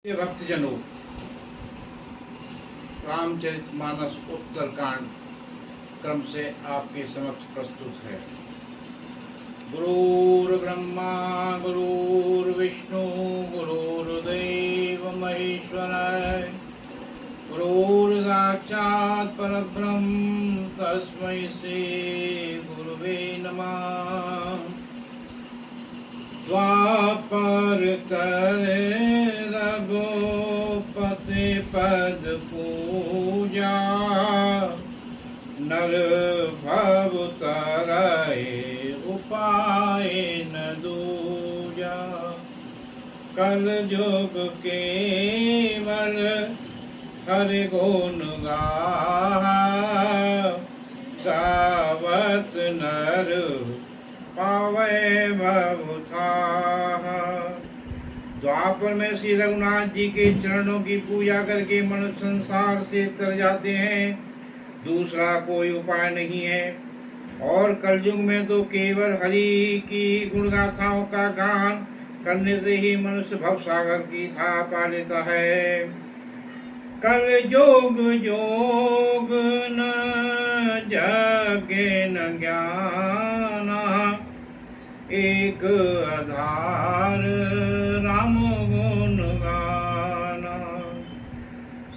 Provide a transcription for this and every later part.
ये भक्तजनों, रामचरितमानस उत्तरकांड क्रम से आपके समक्ष प्रस्तुत है। गुरुर्ब्रह्मा गुरुर्विष्णु गुरुर्देव महेश्वराय, गुरुर्साक्षात् परब्रह्म तस्मै श्री गुरुवे नमः। द्वापर करे रघुपति पद पूजा, नर भव तरय उपाय न दूजा। कल युग केवल हरि गुण गावत नर पावे भवथा। द्वापर में श्री रघुनाथ जी के चरणों की पूजा करके मनुष्य संसार से तर जाते हैं, दूसरा कोई उपाय नहीं है। और कलयुग में तो केवल हरि की गुणगाथाओं का गान करने से ही मनुष्य भवसागर की था पा लेता है। कल जोग जोग न जगे न ज्ञाना, एक आधार राम गुण गाना।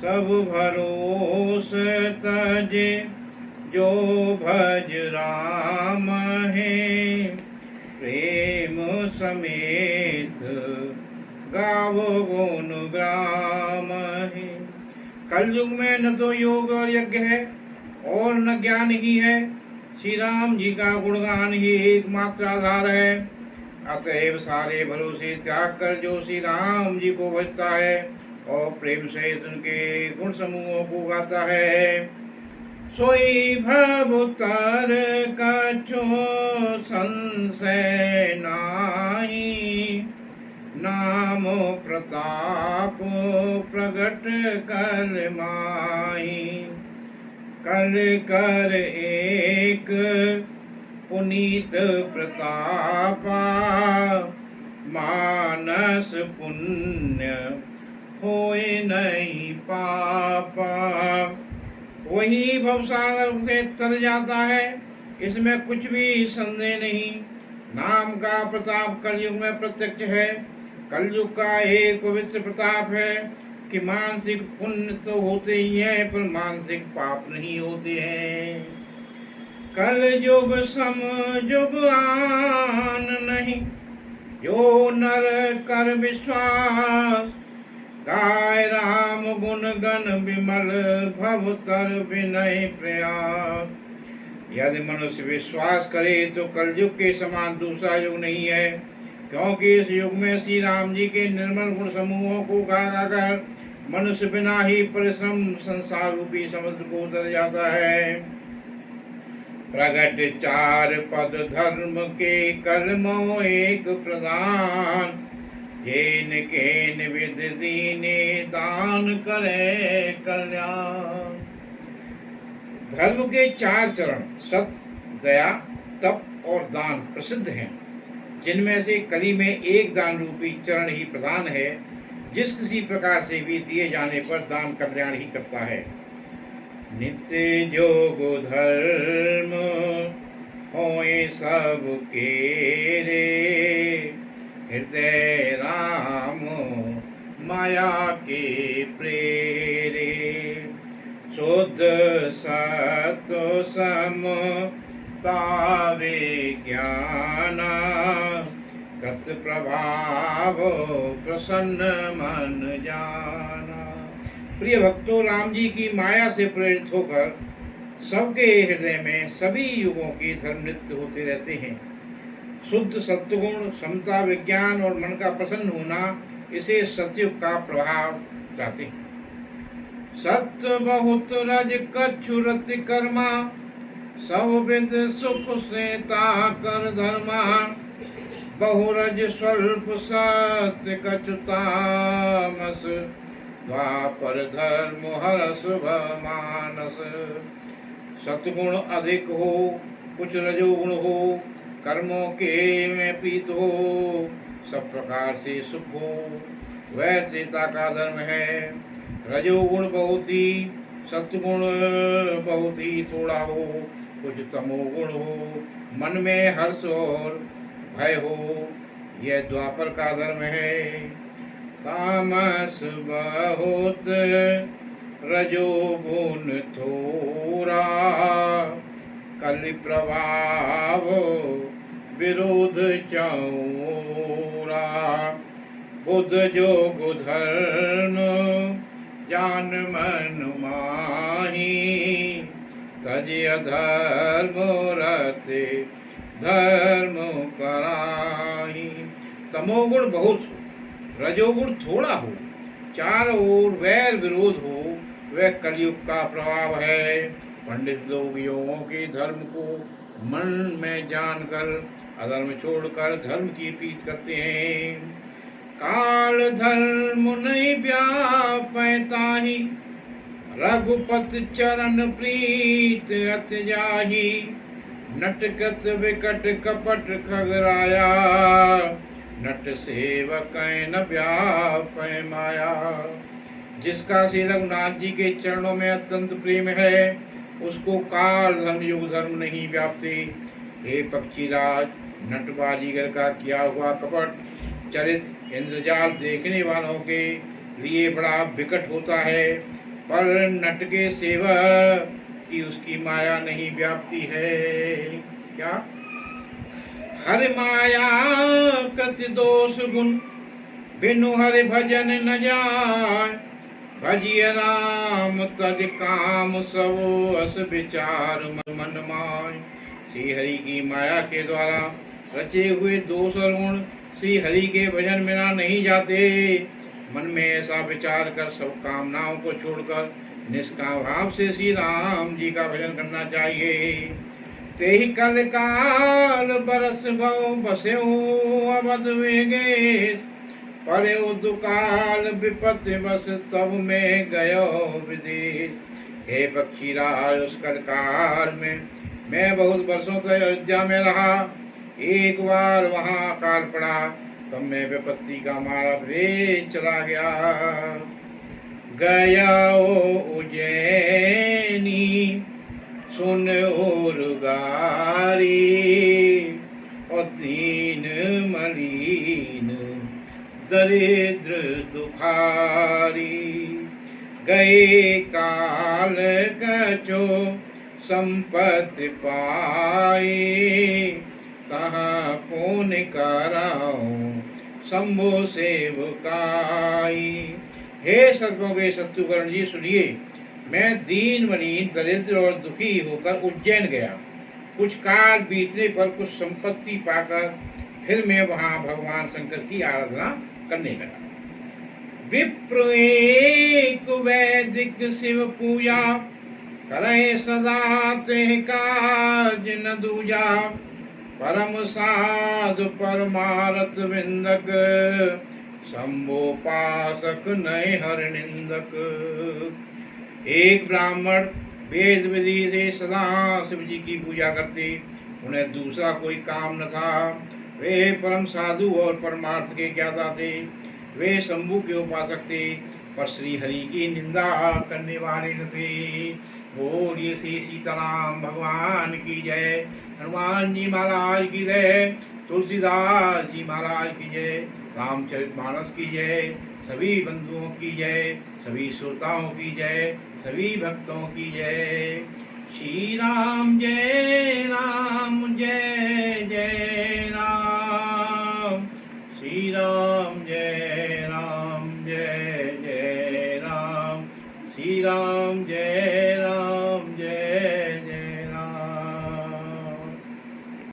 सब भरोस तजे जो भज राम है, प्रेम समेत गावो गुण ग्राम है। कलयुग में न तो योग और यज्ञ है और न ज्ञान ही है, श्री राम जी का गुणगान ही एकमात्र आधार है। अतएव सारे भरोसे त्याग कर जो श्री राम जी को भजता है और प्रेम से उनके गुण समूहों को गाता है, सोई भवतर कछो संशय नाहि। नाम प्रताप प्रगट कर माही, कल कर एक पुनीत प्रतापा। मानस पुण्य होए नहीं पापा। वही भवसागर से तर जाता है, इसमें कुछ भी संदेह नहीं। नाम का प्रताप कलयुग में प्रत्यक्ष है। कलयुग का एक पवित्र प्रताप है कि मानसिक पुण्य तो होते ही हैं पर मानसिक पाप नहीं होते हैं। कल युग सम युग आन नहीं, जो नर कर विश्वास। गाय राम गुण गण विमल भवतर विनय प्रयास। यदि मनुष्य विश्वास करे तो कलयुग के समान दूसरा युग नहीं है, क्योंकि इस युग में श्री राम जी के निर्मल गुण समूहों को गा कर मनुष्य बिना ही परिश्रम संसार रूपी समुद्र को उतर जाता है। प्रगट चार पद धर्म के कर्मों एक प्रधान, जेन केन विद दीने दान करे कल्याण। धर्म के चार चरण सत्य, दया, तप और दान प्रसिद्ध हैं, जिनमें से कली में एक दान रूपी चरण ही प्रधान है, जिस किसी प्रकार से भी दिए जाने पर दान कल्याण ही करता है। नित्य जोग धर्म होए सब केरे, हृदय राम माया के प्रेरे। शुद्ध सत्व सम तावे ज्ञाना, कृत प्रभाव प्रसन्न मन जाना। प्रिय भक्तों, राम जी की माया से प्रेरित होकर सबके हृदय में सभी युगों के धर्म नित्य होते रहते हैं। शुद्ध सत्वगुण, समता, विज्ञान और मन का प्रसन्न होना, इसे सतयुग का प्रभाव कहते हैं। सत्य बहुत रज कछु रति कर्मा, सब विद सुख से कर धर्मा। बहुरज स्वल्प सत्य कछु तामस, द्वापर धर्म हरस मानस। सत्गुण अधिक हो, कुछ रजोगुण हो, कर्मों के में प्रीत हो, सब प्रकार से सुख हो। वह सीता का धर्म है। रजोगुण बहुत ही, सत्गुण बहुत ही थोड़ा हो, कुछ तमोगुण हो, मन में हर्ष और भय हो, यह द्वापर का धर्म है। तामस बहुत, रजोगुण थोड़ा, कलि प्रभाव विरोध चौरा। बुध जोग धर्म जान मन माही, तज अधर्म रते धर्म कराही। तमोगुण बहुत हो, रजोगुण थोड़ा हो, चारों ओर वैर विरोध हो, वह कलयुग का प्रभाव है। पंडित लोग योगों के धर्म को मन में जानकर अधर्म छोड़कर धर्म की प्रीति करते हैं। काल धर्म नहीं व्यापैताही, रघुपत चरण प्रीत अत जाही। नटकृत विकट कपट खगराया, नट सेवक न व्यापै माया। जिसका श्री रघुनाथ जी के चरणों में अत्यंत प्रेम है, उसको काल धर्म युग धर्म नहीं व्यापते। हे पक्षीराज, नटबाजीगर का किया हुआ कपट चरित इंद्रजाल देखने वालों के लिए बड़ा विकट होता है, पर नट के सेवक की उसकी माया नहीं व्याप्ति है। क्या? हरि माया कृत दोष गुण, बिनु हरि भजन न जाय। भजिय राम तज काम, सब अस विचार मन माय। श्री हरि की माया के द्वारा रचे हुए दोष और गुण श्री हरि के भजन बिना नहीं जाते। मन में ऐसा विचार कर सब कामनाओं को छोड़कर निष्काम भाव से श्री राम जी का भजन करना चाहिए। तेहि कल काल बरस भव बस्यो अवध वेगेश, पढ़ो दुकाल विपत्ति बस तब में गयो विदेश। हे पक्षीराज, उस कल काल में मैं बहुत वर्षों तक अयोध्या में रहा। एक बार वहाँ अकाल पड़ा, तब मैं विपत्ति का मारा विदेश चला गया। गया उज्जैनी सुन और गारी, और दीन मलिन दरिद्र दुखारी। गए काल कछो संपत्ति पाई, तहाँ पुण्य कराओ शंभु सेवकाई। हे सर्पों के शत्रुघ्न जी सुनिए, मैं दीन मलिन दरिद्र और दुखी होकर उज्जैन गया। कुछ काल बीतने पर कुछ संपत्ति पाकर फिर मैं वहां भगवान शंकर की आराधना करने लगा। विप्र एक वैदिक शिव पूजा, करे सदा ते काज न दूजा। परम साधु परमारथ विंदक, शंभो पासक नय हर निंदक। एक ब्राह्मण वेद विधि से सदा शिव जी की पूजा करते, उन्हें दूसरा कोई काम न था। वे परम साधु और परमार्थ के ज्ञाता थे। वे शंभु के उपासक थे, पर श्री हरि की निंदा करने वाले न थे। बोलिए श्री सीताराम भगवान की जय, हनुमान जी महाराज की जय, तुलसीदास जी महाराज की जय, रामचरितमानस की जय, सभी बंधुओं की जय, सभी श्रोताओं की जय, सभी भक्तों की जय। श्री राम जय राम, जय जय राम। श्री राम जय राम, जय जय राम। श्री राम जय राम, जय